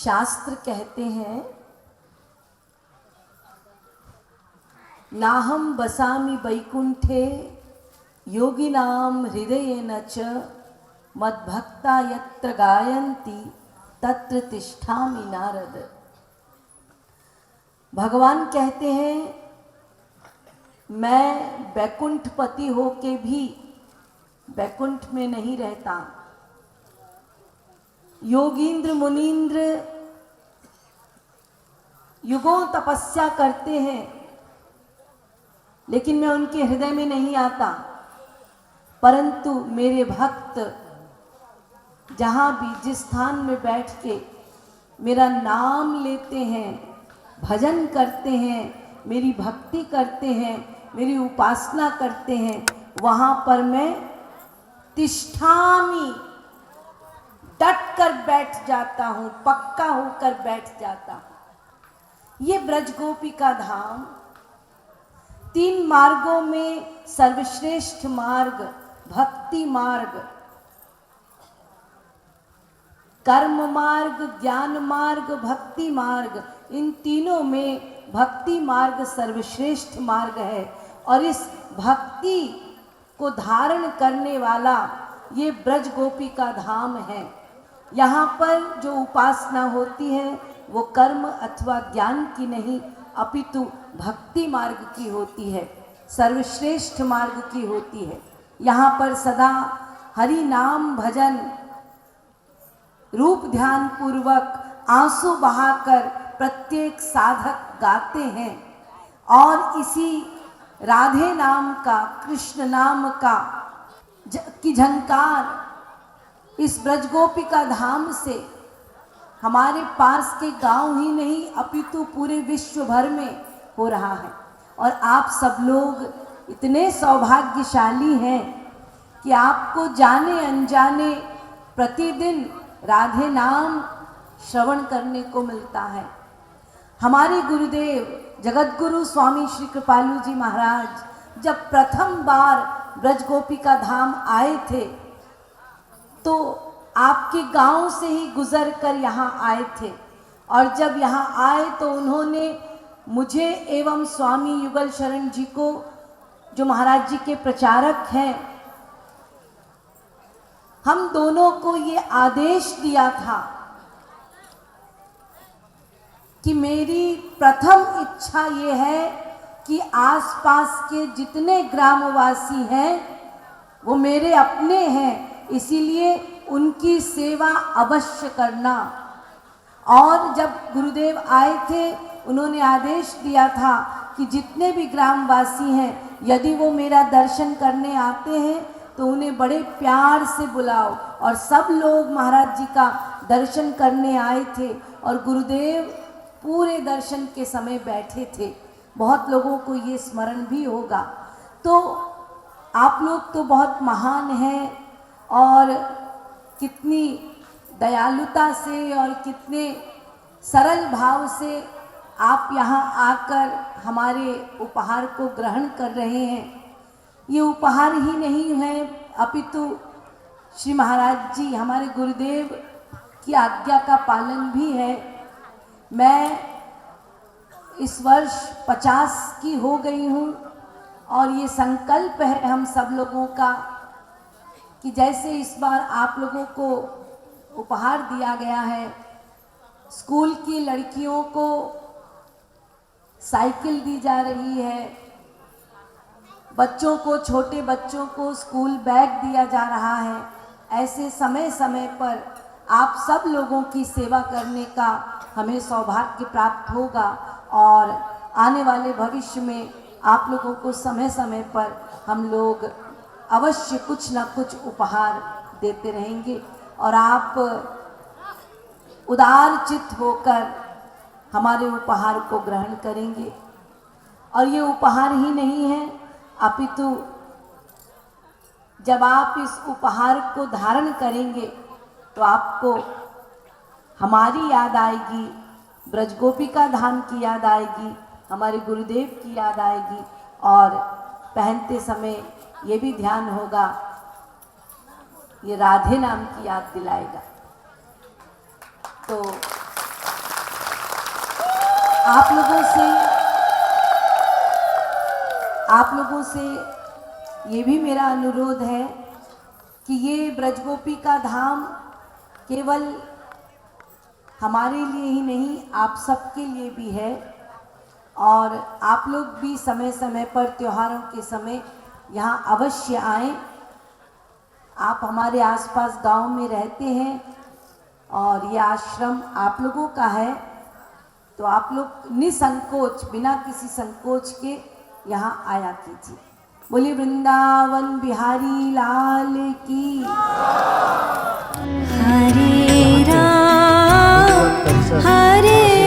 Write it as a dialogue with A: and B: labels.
A: शास्त्र कहते हैं, नाहम बसामि वैकुंठे योगिनाम हृदयेन च मद्भक्ता यत्र गायन्ति तत्र तिष्ठामि नारद। भगवान कहते हैं, मैं वैकुंठपति होके भी वैकुंठ में नहीं रहता। योगींद्र मुनींद्र युगों तपस्या करते हैं, लेकिन मैं उनके हृदय में नहीं आता। परंतु मेरे भक्त जहाँ भी जिस स्थान में बैठ के मेरा नाम लेते हैं, भजन करते हैं, मेरी भक्ति करते हैं, मेरी उपासना करते हैं, वहाँ पर मैं तिष्ठामि, डट कर बैठ जाता हूँ, पक्का होकर बैठ जाता हूँ। ये ब्रज गोपी का धाम 3 मार्गों में सर्वश्रेष्ठ मार्ग भक्ति मार्ग, कर्म मार्ग, ज्ञान मार्ग, भक्ति मार्ग, इन तीनों में भक्ति मार्ग सर्वश्रेष्ठ मार्ग है। और इस भक्ति को धारण करने वाला ये ब्रज गोपी का धाम है। यहाँ पर जो उपासना होती है वो कर्म अथवा ज्ञान की नहीं, अपितु भक्ति मार्ग की होती है, सर्वश्रेष्ठ मार्ग की होती है। यहाँ पर सदा हरि नाम भजन रूप ध्यान पूर्वक आंसू बहाकर प्रत्येक साधक गाते हैं। और इसी राधे नाम का, कृष्ण नाम का की झंकार इस ब्रजगोपी का धाम से हमारे पास के गांव ही नहीं अपितु पूरे विश्व भर में हो रहा है। और आप सब लोग इतने सौभाग्यशाली हैं कि आपको जाने अनजाने प्रतिदिन राधे नाम श्रवण करने को मिलता है। हमारे गुरुदेव जगतगुरु स्वामी श्री कृपालु जी महाराज जब प्रथम बार ब्रजगोपी का धाम आए थे तो आपके गांव से ही गुजर कर यहाँ आए थे। और जब यहाँ आए तो उन्होंने मुझे एवं स्वामी युगल शरण जी को, जो महाराज जी के प्रचारक हैं, हम दोनों को ये आदेश दिया था कि मेरी प्रथम इच्छा ये है कि आसपास के जितने ग्रामवासी हैं वो मेरे अपने हैं, इसीलिए उनकी सेवा अवश्य करना। और जब गुरुदेव आए थे उन्होंने आदेश दिया था कि जितने भी ग्रामवासी हैं यदि वो मेरा दर्शन करने आते हैं तो उन्हें बड़े प्यार से बुलाओ। और सब लोग महाराज जी का दर्शन करने आए थे और गुरुदेव पूरे दर्शन के समय बैठे थे। बहुत लोगों को ये स्मरण भी होगा। तो आप लोग तो बहुत महान हैं और कितनी दयालुता से और कितने सरल भाव से आप यहाँ आकर हमारे उपहार को ग्रहण कर रहे हैं। ये उपहार ही नहीं है अपितु श्री महाराज जी हमारे गुरुदेव की आज्ञा का पालन भी है। मैं इस वर्ष 50 की हो गई हूँ और ये संकल्प है हम सब लोगों का कि जैसे इस बार आप लोगों को उपहार दिया गया है, स्कूल की लड़कियों को साइकिल दी जा रही है, बच्चों को, छोटे बच्चों को स्कूल बैग दिया जा रहा है, ऐसे समय समय पर आप सब लोगों की सेवा करने का हमें सौभाग्य प्राप्त होगा। और आने वाले भविष्य में आप लोगों को समय समय पर हम लोग अवश्य कुछ न कुछ उपहार देते रहेंगे और आप उदार चित्त होकर हमारे उपहार को ग्रहण करेंगे। और ये उपहार ही नहीं है अपितु जब आप इस उपहार को धारण करेंगे तो आपको हमारी याद आएगी, ब्रजगोपी का धाम की याद आएगी, हमारे गुरुदेव की याद आएगी। और पहनते समय ये भी ध्यान होगा, ये राधे नाम की याद दिलाएगा। तो आप लोगों से ये भी मेरा अनुरोध है कि ये ब्रजगोपी का धाम केवल हमारे लिए ही नहीं, आप सबके लिए भी है। और आप लोग भी समय समय पर त्योहारों के समय यहाँ अवश्य आएं। आप हमारे आसपास गांव में रहते हैं और ये आश्रम आप लोगों का है, तो आप लोग निसंकोच, बिना किसी संकोच के यहाँ आया कीजिए। बोलिए वृंदावन बिहारी लाल की।
B: हरे राम हरे